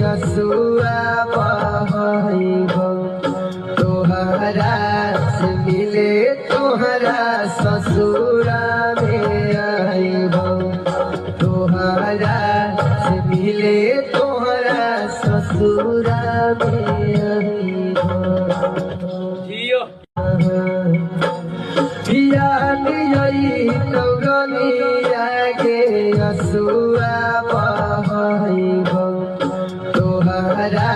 असुआ बहैबौ तोहरा से मिले तोहरा ससुरा में आइबौ तोहरा से मिले तोहरा ससुरा में आइबौ के असुआ बहैबौ तोहरा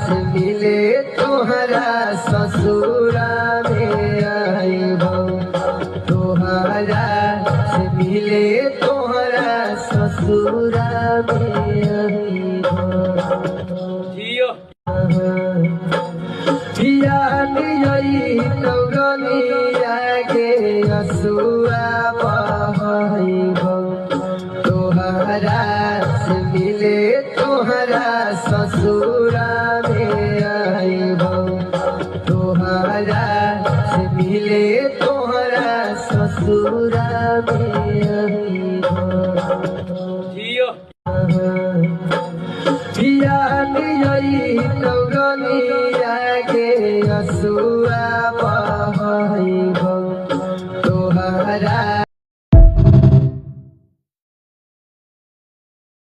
से मिले तोहरा ससुरा में आइबौ तोहरा से मिले तोहरा ससुरा में आइबौ के असुआ बहैबौ तोहरा से मिले तोहरा ससुरा में आइबौ तोहरा से मिले तोहरा ससुरा में आइबौ के असुआ बहैबौ